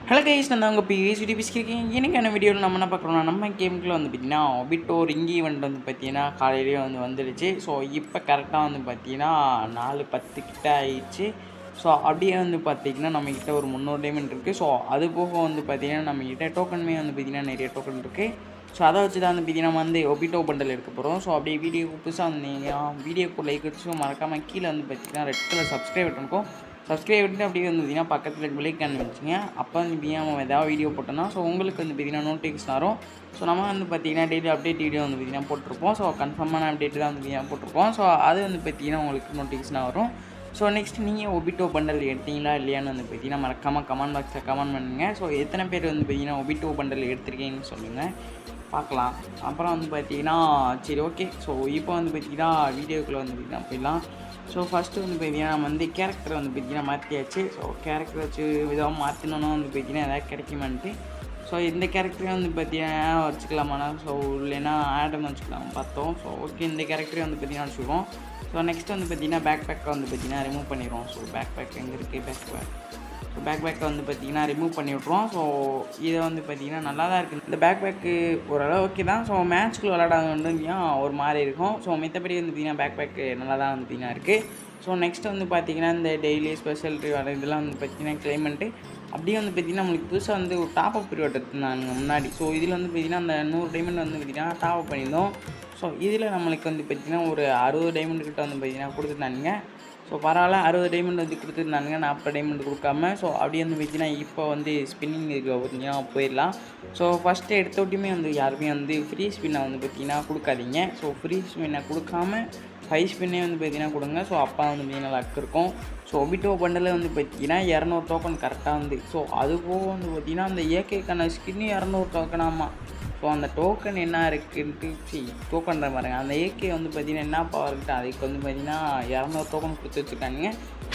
Hello guys, நான் உங்கள் BST பேசிக்கிறேன். எனக்கான வீடியோவில் நம்ம என்ன பார்க்குறோம்னா, நம்ம கேமுக்குள்ள வந்து பார்த்திங்கன்னா ஒபிட்டோ ரிங் ஈவெண்ட் வந்து பார்த்திங்கன்னா காலையிலேயே வந்துடுச்சு. ஸோ இப்போ கரெக்டாக வந்து பார்த்திங்கன்னா 4:10 கிட்ட ஆயிடுச்சு. ஸோ அப்படியே வந்து பார்த்திங்கன்னா நம்மக்கிட்ட ஒரு 300 டைமண்ட் இருக்குது. ஸோ அது போக வந்து பார்த்திங்கன்னா நம்மக்கிட்ட டோக்கனுமே வந்து பார்த்திங்கன்னா நிறைய டோக்கன் இருக்குது. ஸோ அதை வச்சு தான் வந்து பார்த்திங்கன்னா நம்ம வந்து ஒபிட்டோ பண்டல் எடுக்க போகிறோம். ஸோ அப்படியே வீடியோக்கு புதுசாக வந்தீங்கன்னா வீடியோக்கு லைக் வச்சு மறக்காமல் கீழே வந்து பார்த்திங்கன்னா ரெட் கலர் சப்ஸ்கிரைப் இருக்கும். சப்ஸ்கிரைப் பண்ணிட்டு அப்படியே வந்து பார்த்திங்கன்னா பக்கத்தில் பிள்ளைக்கான வச்சுங்க. அப்போ வந்து பார்த்திங்கன்னா நம்ம எதாவது வீடியோ போட்டோம்னா ஸோ உங்களுக்கு வந்து பார்த்திங்கன்னா நோட்டிஃபிகேஷன் வரும். ஸோ நம்ம வந்து பார்த்திங்கன்னா டெய்லி அப்டேட் வீடியோ வந்து பார்த்திங்கன்னா போட்டிருப்போம். ஸோ கன்ஃபார்மான அப்டேட் தான் வந்து பார்த்திங்கன்னா போட்டிருப்போம். ஸோ அது வந்து பார்த்திங்கன்னா உங்களுக்கு நோட்டிஃபிகேஷனாக வரும். ஸோ நெக்ஸ்ட் நீங்கள் ஒபிட்டோ பண்டல் எடுத்தீங்களா இல்லையான்னு வந்து பார்த்திங்கன்னா மறக்காமல் கமெண்ட் பாக்ஸில் கமெண்ட் பண்ணுங்கள். ஸோ எத்தனை பேர் வந்து பார்த்திங்கன்னா ஒபிட்டோ பண்டல் எடுத்திருக்கீங்கன்னு சொல்லுங்கள், பார்க்கலாம். அப்புறம் வந்து பார்த்திங்கன்னா சரி ஓகே. ஸோ இப்போ வந்து பார்த்திங்கன்னா வீடியோக்குள்ளே வந்து பார்த்திங்கன்னா போயிடலாம். ஸோ ஃபஸ்ட்டு வந்து பார்த்திங்கன்னா நம்ம வந்து கேரக்டரை வந்து பார்த்திங்கன்னா மாற்றியாச்சு. ஸோ கேரக்டர் வச்சு விதமாக மாற்றினோன்னா வந்து பார்த்திங்கன்னா எதாவது கிடைக்குமான்ட்டு ஸோ இந்த கேரக்டரையும் வந்து பார்த்திங்கன்னா வச்சுக்கலாமாண்ணா. ஸோ இல்லைன்னா ஆடம் வச்சுக்கலாம் பார்த்தோம். ஸோ ஓகே, இந்த கேரக்டரையும் வந்து பார்த்திங்கன்னா வச்சுக்குவோம். ஸோ நெக்ஸ்ட் வந்து பார்த்திங்கன்னா பேக் பேக்கை வந்து பார்த்திங்கன்னா ரிமூவ் பண்ணிடுவோம். ஸோ பேக் பேக் எங்கே இருக்குது? ஸோ பேக் பேக்கை வந்து பார்த்திங்கன்னா ரிமூவ் பண்ணி விட்ருவோம். ஸோ இதை வந்து பார்த்திங்கன்னா நல்லா தான் இருக்குது. இந்த பேக் பேக்கு ஓரளவு ஓகே தான். ஸோ மேட்ச்க்குள்ள விளையாடாத வந்து ஒரு மாதிரி இருக்கும். ஸோ மித்தபடி வந்து பார்த்திங்கன்னா பேக் பேக்கு நல்லா தான் வந்து பார்த்திங்கன்னா இருக்குது. ஸோ நெக்ஸ்ட் வந்து பார்த்திங்கன்னா இந்த டெய்லி ஸ்பெஷல் ரிவார்டு இதெல்லாம் வந்து பார்த்திங்கன்னா கிளைம் பண்ணிட்டு அப்படியே வந்து பார்த்திங்கன்னா நம்மளுக்கு புதுசாக வந்து ஒரு டாப் அப் ரிவார்டு எடுத்துருந்தாங்க முன்னாடி. ஸோ இதில் வந்து பார்த்திங்கன்னா அந்த 100 டைமண்ட் வந்து பார்த்திங்கன்னா டாப் அப் பண்ணியிருந்தோம். ஸோ இதில் நம்மளுக்கு வந்து பார்த்திங்கன்னா ஒரு 60 டைமண்ட் கிட்ட வந்து பார்த்திங்கன்னா கொடுத்துருந்தாங்க. ஸோ பரவாயில்ல, 60 டைமண்ட் வந்து கொடுத்துருந்தாங்க, 40 டைமண்ட் கொடுக்காம. ஸோ அப்படியே வந்து பார்த்திங்கன்னா இப்போ வந்து ஸ்பின்னிங் இருக்க பார்த்திங்கன்னா போயிடலாம். ஸோ ஃபஸ்ட்டு எடுத்தோட்டியுமே வந்து யாருமே வந்து ஃப்ரீ ஸ்பின்னை வந்து பார்த்திங்கன்னா கொடுக்காதீங்க. ஸோ ஃப்ரீ ஸ்பின்னை கொடுக்காம ஹை ஸ்பின்னே வந்து பார்த்திங்கன்னா கொடுங்க. ஸோ அப்போ வந்து பார்த்திங்கன்னா லக் இருக்கும். ஸோ ஒபிட்டோ பண்டலில் வந்து பார்த்திங்கன்னா 200 டோக்கன் கரெக்டாக வந்து. ஸோ அது போக வந்து பார்த்திங்கன்னா அந்த ஏகேக்கான ஸ்கின்னு 200 டோக்கனாமா. ஸோ அந்த டோக்கன் என்ன இருக்குன்ட்டு டோக்கன்ற பாருங்கள், அந்த ஏகே வந்து பார்த்திங்கன்னா என்ன பவர் இருக்குது, அதுக்கு வந்து பார்த்திங்கன்னா 200 டோக்கன் கொடுத்து வச்சுருக்காங்க.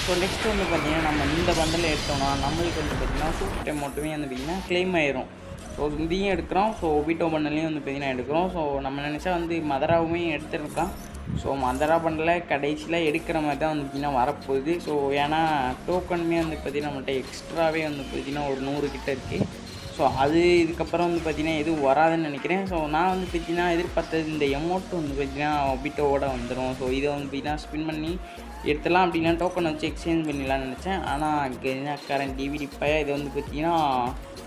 ஸோ நெக்ஸ்ட் வந்து பார்த்திங்கன்னா நம்ம இந்த பண்டலில் எடுத்தோம்னா நம்மளுக்கு வந்து பார்த்திங்கன்னா சூப்பர் டைம் மட்டுமே வந்து பார்த்திங்கன்னா கிளைம் ஆயிரும். ஸோ இதையும் எடுக்கிறோம். ஸோ ஒபிட்டோ பண்டலையும் வந்து பார்த்திங்கன்னா எடுக்கிறோம். ஸோ நம்ம நினச்சா வந்து மதராவுமே எடுத்துருக்கலாம். ஸோ மதரா பண்டலில் கடைசியில் எடுக்கிற மாதிரி தான் வந்து பார்த்திங்கன்னா வரப்போகுது. ஸோ ஏன்னா டோக்கனுமே வந்து பார்த்திங்கன்னா நம்மள்கிட்ட எக்ஸ்ட்ராவே வந்து பார்த்திங்கன்னா ஒரு 100 கிட்ட இருக்குது. ஸோ அது இதுக்கப்புறம் வந்து பார்த்திங்கன்னா எதுவும் வராதுன்னு நினைக்கிறேன். ஸோ நான் வந்து பார்த்திங்கன்னா எதிர்பார்த்தது இந்த எமௌண்ட் வந்து பார்த்திங்கன்னா ஒபிட்டோவோட வந்துடும். ஸோ இதை வந்து பார்த்திங்கன்னா ஸ்பின் பண்ணி எடுத்துலாம் அப்படின்னா டோக்கன் வச்சு எக்ஸ்சேஞ்ச் பண்ணிடலான்னு நினச்சேன். ஆனால் கெனாக்காரன் டிவிடி பைய இதை வந்து பார்த்திங்கன்னா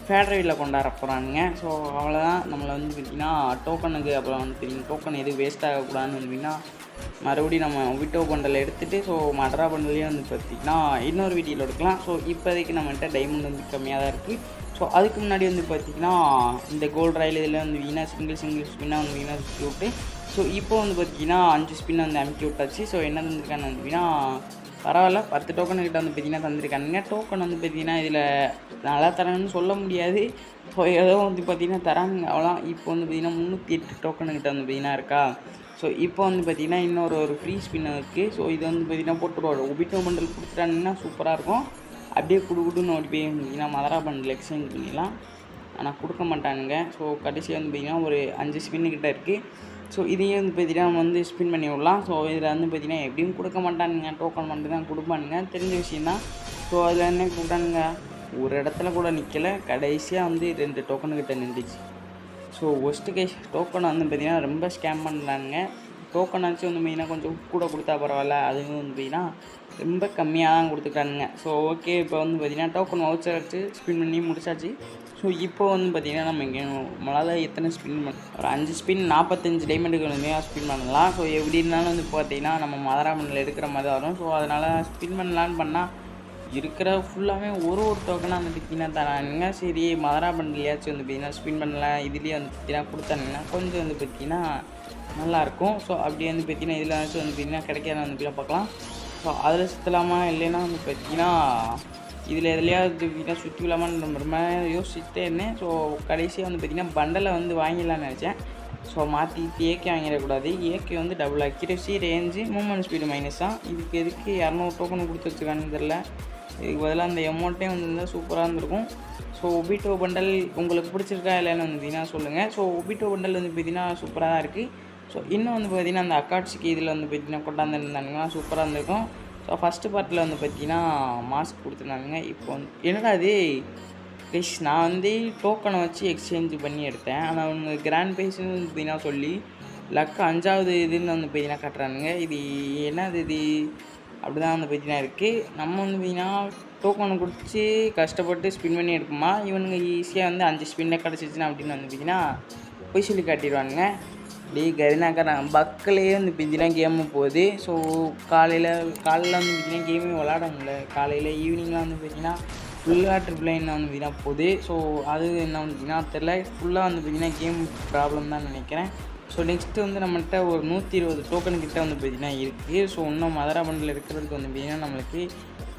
ஃபேட்ரேவில் கொண்டாட போகிறானுங்க. ஸோ அவ்வளோதான். நம்மளை வந்து பார்த்திங்கன்னா டோக்கனுக்கு அப்புறம் வந்து பார்த்திங்கன்னா டோக்கன் எதுவும் வேஸ்ட் ஆகக்கூடாதுன்னு வந்து பார்த்திங்கன்னா மறுபடியும் நம்ம ஒபிட்டோ பண்டல் எடுத்துகிட்டு ஸோ மட்ரா பண்டலையும் வந்து பார்த்திங்கன்னா இன்னொரு வீடியோவில் எடுக்கலாம். ஸோ இப்போதைக்கு நம்மகிட்ட டைமண்ட் வந்து கம்மியாக தான் இருக்குது. ஸோ அதுக்கு முன்னாடி வந்து பார்த்திங்கன்னா இந்த கோல்டு ராயில் இதில் வந்து வீணாக சிங்கிள் ஸ்பின்னாக வந்து வீணாக சுற்றி விட்டு ஸோ இப்போ வந்து பார்த்திங்கன்னா 5 ஸ்பின்னை வந்து அமுக்கி விட்டாச்சு. ஸோ என்ன தந்திருக்கான்னு வந்து பார்த்திங்கன்னா பரவாயில்ல, 10 டோக்கனுக்கிட்ட வந்து பார்த்திங்கன்னா தந்திருக்கானுங்க. டோக்கன் வந்து பார்த்திங்கன்னா இதில் நல்லா தராங்கன்னு சொல்ல முடியாது. ஸோ ஏதோ வந்து பார்த்திங்கன்னா தராங்க அவ்வளோ. இப்போ வந்து பார்த்திங்கன்னா 308 டோக்கனுக்கிட்ட வந்து பார்த்திங்கன்னா இருக்கா. ஸோ இப்போ வந்து பார்த்திங்கன்னா இன்னொரு ஃப்ரீ ஸ்பின் இருக்குது. ஸோ இது வந்து பார்த்திங்கன்னா போட்டுருவாரு. ஒபிட்டோ பண்டல் கொடுத்துட்டாங்கன்னா சூப்பராக இருக்கும். அப்படியே குடுன்னு ஓடி போய் பார்த்திங்கன்னா மதரா பண்டல் எக்ஸ்சேஞ்ச் பண்ணிடலாம். ஆனால் கொடுக்க மாட்டானுங்க. ஸோ கடைசியாக வந்து பார்த்திங்கன்னா ஒரு 5 ஸ்பின்னுக்கிட்ட இருக்குது. ஸோ இதையும் வந்து பார்த்திங்கன்னா நம்ம வந்து ஸ்பின் பண்ணி விடலாம். ஸோ இதில் வந்து பார்த்திங்கன்னா எப்படியும் கொடுக்க மாட்டானுங்க, டோக்கன் மட்டும் தான் கொடுப்பானுங்க, தெரிஞ்ச விஷயந்தான். ஸோ அதில் என்ன கொடுத்தானுங்க, ஒரு இடத்துல கூட நிற்கலை. கடைசியாக வந்து 2 டோக்கனுக்கிட்ட நின்றுச்சு. ஸோ ஒஸ்ட்டு கேஸ் டோக்கனை வந்து பார்த்திங்கன்னா ரொம்ப ஸ்கேம் பண்ணுறானுங்க. டோக்கனாச்சும் வந்து மெயினாக கொஞ்சம் கூட கொடுத்தா பரவாயில்ல, அதுவும் வந்து பார்த்திங்கன்னா ரொம்ப கம்மியாக தான் கொடுத்துட்டானுங்க. ஸோ ஓகே, இப்போ வந்து பார்த்திங்கன்னா டோக்கன் வவுச்சர் வச்சு ஸ்பின் பண்ணி முடிச்சாச்சு. ஸோ இப்போ வந்து பார்த்திங்கன்னா நம்ம இங்கே நம்மளால் எத்தனை ஸ்பின் ஒரு 5 ஸ்பின் 45 டைமண்டுக்கு வந்து ஸ்பின் பண்ணலாம். ஸோ எப்படி இருந்தாலும் வந்து பார்த்திங்கன்னா நம்ம மதரா பண்டல் எடுக்கிற மாதிரி தான் வரும். ஸோ அதனால் ஸ்பின் பண்ணலான்னு பண்ணால் இருக்கிற ஃபுல்லாகவே ஒரு டோக்கனாக வந்து பார்த்திங்கன்னா தரானுங்க. சரி மதரா பண்டலையாச்சும் வந்து பார்த்திங்கன்னா ஸ்பின் பண்ணலாம், இதுலேயே வந்து பார்த்திங்கன்னா கொடுத்தானுங்கன்னா கொஞ்சம் வந்து பார்த்திங்கன்னா நல்லாயிருக்கும். ஸோ அப்படியே வந்து பார்த்திங்கன்னா இதில் வந்து பார்த்திங்கன்னா கிடைக்காத வந்து பார்த்திங்கன்னா பார்க்கலாம். ஸோ அதில் சுற்றலாமா இல்லைன்னா வந்து பார்த்திங்கன்னா இதில் எதுலையாவது பார்த்திங்கன்னா சுற்றி விடலாமான்னு ரொம்ப யோசிச்சுட்டே இருந்தேன். ஸோ கடைசியாக வந்து பார்த்திங்கன்னா பண்டலை வந்து வாங்கிடலான்னு நினச்சேன். ஸோ மாற்றி ஏகே வாங்கிடக்கூடாது. ஏகே வந்து double accuracy, range, movement speed minus தான். இதுக்கு எதுக்கு 200 டோக்கன் கொடுத்து வச்சுருக்கான்னு தெரில. இதுக்கு பதிலாக அந்த அமௌண்ட்டே வந்து சூப்பராக இருந்திருக்கும். ஸோ ஒபிட்டோ பண்டல் உங்களுக்கு பிடிச்சிருக்கா இல்லைன்னு வந்து பார்த்திங்கன்னா சொல்லுங்கள். ஸோ ஒபிட்டோ பண்டல் வந்து பார்த்திங்கன்னா சூப்பராக தான் இருக்குது. ஸோ இன்னும் வந்து பார்த்திங்கன்னா அந்த அக்காட்சிக்கு இதில் வந்து பார்த்திங்கன்னா கொண்டாந்துருந்தாங்கன்னா சூப்பராக இருந்திருக்கும். ஸோ ஃபஸ்ட்டு பார்ட்டில் வந்து பார்த்திங்கன்னா மாஸ்க் கொடுத்துருந்தாங்க. இப்போ வந்து என்னடா இது கைஸ் நான் வந்து டோக்கனை வச்சு எக்ஸ்சேஞ்ச் பண்ணி எடுத்தேன். ஆனால் அவங்க கிராண்ட் ப்ரைஸ்னு பார்த்தீங்கன்னா சொல்லி லக்கு 5வது இதுன்னு வந்து பார்த்தீங்கன்னா காட்டுறானுங்க. இது என்னது இது அப்படி தான் வந்து பார்த்தீங்கன்னா இருக்குது. நம்ம வந்து பார்த்தீங்கன்னா டோக்கனை குடிச்சு கஷ்டப்பட்டு ஸ்பின் பண்ணி எடுக்குமா, இவனுங்க ஈஸியாக வந்து 5 ஸ்பின்னை கிடச்சிச்சின்னா அப்படின்னு வந்து பார்த்தீங்கன்னா போய் சொல்லி காட்டிடுவானுங்க. கரினாக்காரன் பக்கிலேயே வந்து பார்த்தீங்கன்னா கேமு போகுது. ஸோ காலையில் வந்து பார்த்தீங்கன்னா கேமே விளாட முடியல. காலையில் ஈவினிங்லாம் வந்து பார்த்தீங்கன்னா ஃபுல்லாக ட்ரிபிள் லைனில் வந்து பார்த்தீங்கன்னா போகுது. ஸோ அது என்ன வந்து பார்த்தீங்கன்னா தெரில, ஃபுல்லாக வந்து பார்த்தீங்கன்னா கேம் ப்ராப்ளம் தான் நினைக்கிறேன். ஸோ நெக்ஸ்ட்டு வந்து நம்மள்கிட்ட ஒரு 120 டோக்கன் கிட்ட வந்து பார்த்தீங்கன்னா இருக்குது. ஸோ இன்னும் மதுரா பண்டில் இருக்கிறதுக்கு வந்து பார்த்தீங்கன்னா நம்மளுக்கு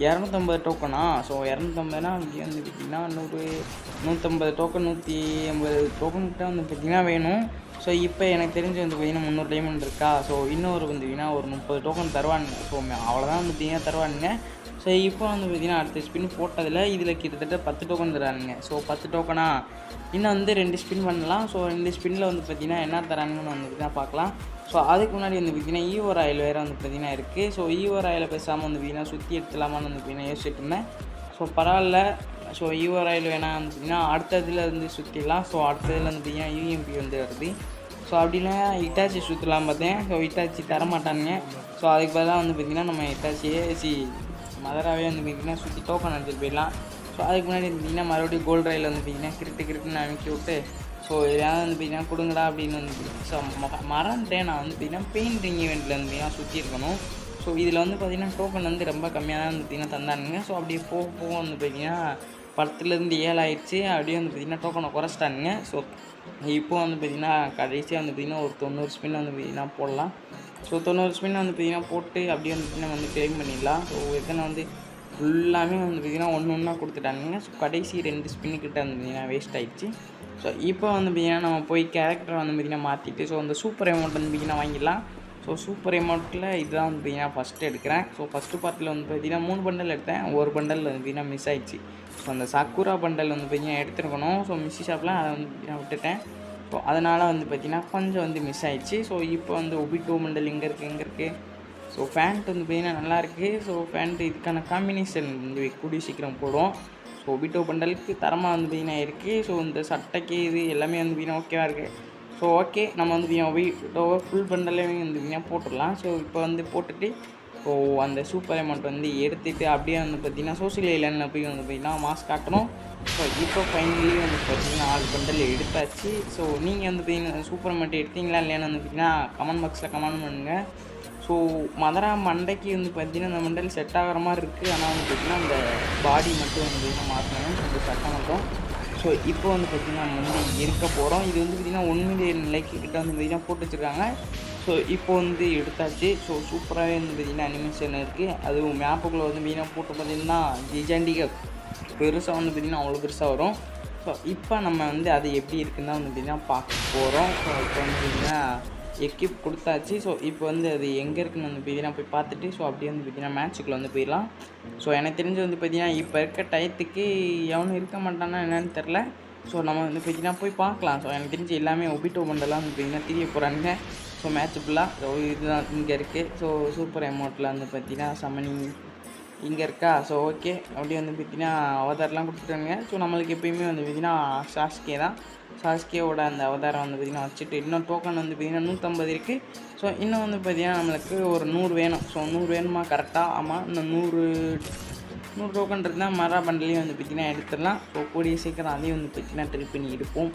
250 டோக்கனா. ஸோ 250னா இங்கே வந்து பார்த்திங்கன்னா 150 டோக்கன் 180 டோக்கன் கிட்ட வந்து பார்த்திங்கன்னா வேணும். ஸோ இப்போ எனக்கு தெரிஞ்சு வந்து பார்த்திங்கன்னா 300 டைமண்ட் இருக்கா. ஸோ இன்னொரு வந்து பார்த்திங்கன்னா ஒரு 30 டோக்கன் தருவானுங்க. ஸோ அவ்வளோதான் வந்து பார்த்திங்கன்னா தருவானுங்க. ஸோ இப்போ வந்து பார்த்திங்கன்னா அடுத்த ஸ்பின் போட்டதில் இதில் கிட்டத்தட்ட 10 டோக்கன் தரானுங்க. ஸோ 10 டோக்கனா இன்னும் வந்து 2 ஸ்பின் பண்ணலாம். ஸோ 2 ஸ்பின்னில் வந்து பார்த்திங்கன்னா என்ன தரானுங்கன்னு வந்து பார்த்திங்கன்னா பார்க்கலாம். ஸோ அதுக்கு முன்னாடி வந்து பார்த்திங்கன்னா ஈவோ ராயல் வேறு வந்து பார்த்திங்கன்னா இருக்குது. ஸோ ஈவோ ராயலை பேசாமல் வந்து பார்த்திங்கன்னா சுற்றி எடுத்துலாமான்னு வந்து பார்த்திங்கன்னா யோசிச்சுட்டு இருந்தேன். ஸோ பரவாயில்ல. ஸோ ஈவோ ராயல் வேணாம் வந்து பார்த்திங்கன்னா அடுத்ததில் வந்து சுற்றிடலாம். ஸோ அடுத்ததில் வந்து பார்த்திங்கன்னா யூஎம்பி வந்து வருது. ஸோ அப்படின்னா இட்டாச்சி சுற்றலாம் பார்த்தேன். So Itachi தரமாட்டானுங்க. ஸோ அதுக்கு பதிலாக வந்து பார்த்திங்கன்னா நம்ம இட்டாச்சியே மதராகவே வந்து பார்த்திங்கன்னா சுற்றி டோக்கன் எடுத்துகிட்டு போயிடலாம். ஸோ அதுக்கு முன்னாடி பார்த்திங்கன்னா மறுபடியும் கோல்டு ராயில் வந்து பார்த்திங்கன்னா கிரிட்டுன்னு அமைக்கி விட்டு ஸோ எதாவது வந்து பார்த்திங்கன்னா கொடுங்கடா அப்படின்னு வந்து ஸோ மறந்துட்டேன். நான் வந்து பார்த்திங்கன்னா பெயிண்டிங் ஈவெண்ட்டில் வந்து பார்த்திங்கன்னா சுற்றி இருக்கணும். ஸோ இதில் வந்து பார்த்திங்கன்னா டோக்கன் வந்து ரொம்ப கம்மியாக தான் வந்து பார்த்திங்கன்னா தந்தானுங்க. ஸோ அப்படியே போக வந்து பார்த்திங்கன்னா 10லேருந்து 7 ஆயிடுச்சு. அப்படியே வந்து பார்த்திங்கன்னா டோக்கனை குறைச்சிட்டானுங்க. ஸோ இப்போ வந்து பார்த்திங்கன்னா கடைசியாக வந்து பார்த்திங்கன்னா ஒரு 90 ஸ்பின் வந்து பார்த்திங்கன்னா போடலாம். ஸோ 90 ஸ்பின் வந்து பார்த்திங்கன்னா போட்டு அப்படியே வந்து பார்த்திங்கன்னா வந்து கிளைம் பண்ணிடலாம். ஸோ எத்தனை வந்து ஃபுல்லாமே வந்து பார்த்திங்கன்னா ஒன்றா கொடுத்துட்டானுங்க. ஸோ கடைசி 2 ஸ்பின்னுக்கிட்ட வந்து பார்த்திங்கன்னா வேஸ்ட் ஆகிடுச்சு. ஸோ இப்போ வந்து பார்த்திங்கன்னா நம்ம போய் கேரக்டரை வந்து பார்த்திங்கன்னா மாற்றிட்டு ஸோ அந்த சூப்பர் அமௌண்ட் வந்து பார்த்திங்கன்னா வாங்கிடலாம். ஸோ சூப்பர் அமௌண்ட்டில் இதுதான் வந்து பார்த்திங்கன்னா ஃபஸ்ட்டு எடுக்கிறேன். ஸோ ஃபஸ்ட்டு பார்ட்டில் வந்து பார்த்திங்கன்னா 3 பண்டல் எடுத்தேன். ஒரு பண்டல் வந்து பார்த்திங்கன்னா மிஸ் ஆகிடுச்சு. ஸோ அந்த சக்குரா பண்டல் வந்து பார்த்திங்கன்னா எடுத்துருக்கணும். ஸோ மிஸ்ஸி ஷாப்பில் அதை வந்து பார்த்திங்கன்னா விட்டுட்டேன். ஸோ அதனால் வந்து பார்த்திங்கன்னா கொஞ்சம் வந்து மிஸ் ஆகிடுச்சு. ஸோ இப்போ வந்து ஒபிட்டோ பண்டல் எங்கே இருக்குது. ஸோ ஃபேண்ட் வந்து பார்த்திங்கன்னா நல்லாயிருக்கு. ஸோ ஃபேண்ட்டு இதுக்கான காம்பினேஷன் வந்து கூடிய சீக்கிரம் போடும். ஸோ ஒபிட்டோ பண்டலுக்கு தரமாக வந்து பார்த்திங்கன்னா இருக்குது. ஸோ இந்த சட்டைக்கு இது எல்லாமே வந்து பார்த்திங்கன்னா ஓகேவாக இருக்குது. ஸோ ஓகே நம்ம வந்து பார்த்திங்கன்னா ஒபிட்டோவை ஃபுல் பண்டலே வந்து பார்த்திங்கன்னா போட்டுடலாம். ஸோ இப்போ வந்து போட்டுட்டு ஸோ அந்த சூப்பர் அமௌண்ட் வந்து எடுத்துகிட்டு அப்படியே வந்து பார்த்திங்கன்னா சோசியல் ஐலாண்டில் போய் வந்து பார்த்திங்கன்னா மாஸ்க் காட்டணும். ஸோ இப்போ ஃபைனலி வந்து பார்த்திங்கன்னா 6 பண்டல் எடுத்தாச்சு. ஸோ நீங்கள் வந்து பார்த்திங்கன்னா சூப்பர் அமௌண்ட் எடுத்தீங்களா இல்லையான்னு வந்து பார்த்திங்கன்னா கமெண்ட் பாக்ஸில் கமெண்ட் பண்ணுங்கள். ஸோ மதுரா மண்டைக்கு வந்து பார்த்திங்கன்னா இந்த மண்டல் செட் ஆகிற மாதிரி இருக்குது. ஆனால் வந்து பார்த்திங்கன்னா அந்த பாடி மட்டும் வந்து பார்த்திங்கன்னா மாற்றணும். அந்த சட்டை மட்டும். ஸோ இப்போ வந்து பார்த்திங்கன்னா நம்ம வந்து இருக்க போகிறோம். இது வந்து பார்த்திங்கன்னா 1 மில்லியன் லைக்கு கிட்ட வந்து பார்த்திங்கன்னா போட்டு வச்சுருக்காங்க. ஸோ இப்போ வந்து எடுத்தாச்சு. ஸோ சூப்பராகவே வந்து பார்த்திங்கன்னா அனிமேஷன் இருக்குது. அதுவும் மேப்புக்குள்ளே வந்து பார்த்திங்கன்னா போட்டு பார்த்திங்கன்னா ஜிஜாண்டிகா பெருசாக வந்து பார்த்திங்கன்னா அவ்வளோ பெருசாக வரும். ஸோ இப்போ நம்ம வந்து அது எப்படி இருக்குன்னு தான் வந்து பார்த்திங்கன்னா பார்க்க போகிறோம். ஸோ இப்போ வந்து பார்த்திங்கன்னா எக்யூப் கொடுத்தாச்சு. ஸோ இப்போ வந்து அது எங்கே இருக்குன்னு வந்து பார்த்திங்கன்னா போய் பார்த்துட்டு ஸோ அப்படியே வந்து பார்த்திங்கன்னா மேட்ச்சுக்குள்ளே வந்து போயிடலாம். ஸோ எனக்கு தெரிஞ்சு வந்து பார்த்திங்கன்னா இப்போ இருக்க டயத்துக்கு எவனும் இருக்க மாட்டானா என்னன்னு தெரில. ஸோ நம்ம வந்து பார்த்திங்கன்னா போய் பார்க்கலாம். ஸோ எனக்கு தெரிஞ்சு எல்லாமே ஒபிட்டோ பண்டெல்லாம் வந்து பார்த்திங்கன்னா தெரிய போகிறாங்க. ஸோ மேட்ச்சு ஃபுல்லாக ஸோ இதுதான் இங்கே இருக்குது. ஸோ சூப்பர் அமௌண்ட்டில் வந்து பார்த்திங்கன்னா சமனிங் இங்கே இருக்கா. ஸோ ஓகே அப்படியே வந்து பார்த்திங்கன்னா அவதாரெலாம் கொடுத்துட்டாங்க. ஸோ நம்மளுக்கு எப்போயுமே வந்து பார்த்திங்கன்னா சாஸ்கே தான். சாஸ்கேவோட அந்த அவதாரம் வந்து பார்த்திங்கன்னா வச்சுட்டு இன்னும் டோக்கன் வந்து பார்த்திங்கன்னா 150 இருக்குது. ஸோ இன்னும் வந்து பார்த்திங்கன்னா நம்மளுக்கு ஒரு 100 வேணும். ஸோ 100 வேணுமா கரெக்டாக? ஆமாம், இன்னும் 100 டோக்கன் இருந்தால் மரா பண்டலையும் வந்து பார்த்திங்கன்னா எடுத்துடலாம். ஸோ கூடிய சீக்கிரம் அதையும் வந்து பார்த்திங்கன்னா ட்ரில் பண்ணி எடுப்போம்.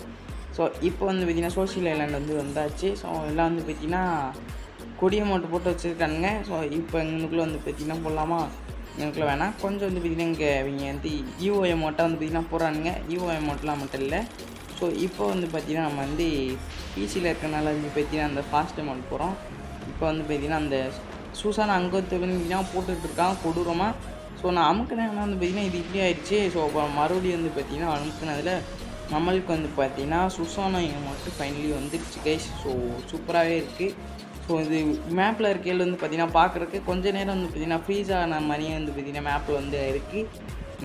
ஸோ இப்போ வந்து பார்த்திங்கன்னா சோஷியல் ஐலாண்ட் வந்து வந்தாச்சு. ஸோ எல்லாம் வந்து பார்த்திங்கன்னா கொடியை மட்டும் போட்டு வச்சுருக்கானுங்க. ஸோ இப்போ எங்களுக்குள்ளே வந்து பார்த்திங்கன்னா போடலாமா? எங்களுக்குள்ள வேணாம். கொஞ்சம் வந்து பார்த்திங்கன்னா இங்கே இவங்க வந்து ஈஓ அமௌண்ட்டாக வந்து பார்த்திங்கன்னா போடுறானுங்க. ஈஓ அமௌண்ட்லாம் மட்டும் இல்லை. ஸோ இப்போ வந்து பார்த்திங்கன்னா நம்ம வந்து பிசியில் இருக்கிறனால வந்து பார்த்திங்கன்னா அந்த ஃபாஸ்ட் அமௌண்ட் போகிறோம். இப்போ வந்து பார்த்திங்கன்னா அந்த சூசான அங்கே வந்து பார்த்திங்கன்னா போட்டுட்ருக்கான் கொடூரமாக. ஸோ நான் அமுக்குனேன் வந்து பார்த்திங்கன்னா இது இப்படி ஆயிடுச்சு. ஸோ அப்போ மறுபடியும் வந்து பார்த்திங்கன்னா அமுக்குனதில் நம்மளுக்கு வந்து பார்த்திங்கன்னா சுசானா அமௌண்ட்டு ஃபைனலி வந்துடுச்சு கைஸ். ஸோ சூப்பராகவே இருக்குது. ஸோ இது மேப்பில் இருக்கையில் வந்து பார்த்திங்கன்னா பார்க்குறதுக்கு கொஞ்சம் நேரம் வந்து பார்த்திங்கன்னா ஃப்ரீஸ் ஆன மாதிரியே வந்து பார்த்திங்கன்னா மேப்பில் வந்து இருக்குது.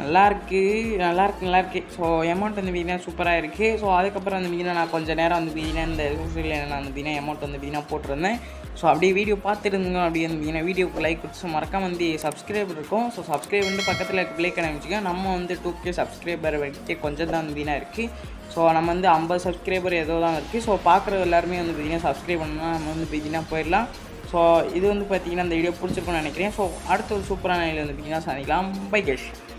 நல்லாயிருக்கு. ஸோ அமௌண்ட் வந்து பார்த்தீங்கன்னா சூப்பராக இருக்குது. ஸோ அதுக்கப்புறம் வந்து பார்த்தீங்கன்னா நான் கொஞ்சம் நேரம் வந்து பார்த்தீங்கன்னா இந்த சோசியலில் நான் வந்து பார்த்தீங்கன்னா அமௌண்ட் வந்து பார்த்தீங்கன்னா போட்டிருந்தேன். ஸோ அப்படியே வீடியோ பார்த்துருந்தோங்க. அப்படியே வந்து பார்த்தீங்கன்னா வீடியோக்கு லைக் கொடுத்து மறக்காம வந்து சப்ஸ்கிரைப் இருக்கும். ஸோ சப்ஸ்கிரைப் வந்து பக்கத்தில் இருக்க பிளே கணக்கு நம்ம வந்து 2K சப்ஸ்கிரைபர் வைக்க கொஞ்சம் தான் வந்து பார்த்தீங்கன்னா இருக்குது. ஸோ நம்ம வந்து 50 சப்ஸ்கிரைபர் ஏதோ தான் இருக்குது. ஸோ பார்க்குற எல்லாருமே வந்து பார்த்தீங்கன்னா சப்ஸ்கிரைப் பண்ணால் நம்ம வந்து பார்த்தீங்கன்னா போயிடலாம். ஸோ இது வந்து பார்த்தீங்கன்னா இந்த வீடியோ பிடிச்சிருக்குன்னு நினைக்கிறேன். ஸோ அடுத்த ஒரு சூப்பரான வீடியோவில் வந்து பார்த்தீங்கன்னா சந்திக்கலாம். Bye guys.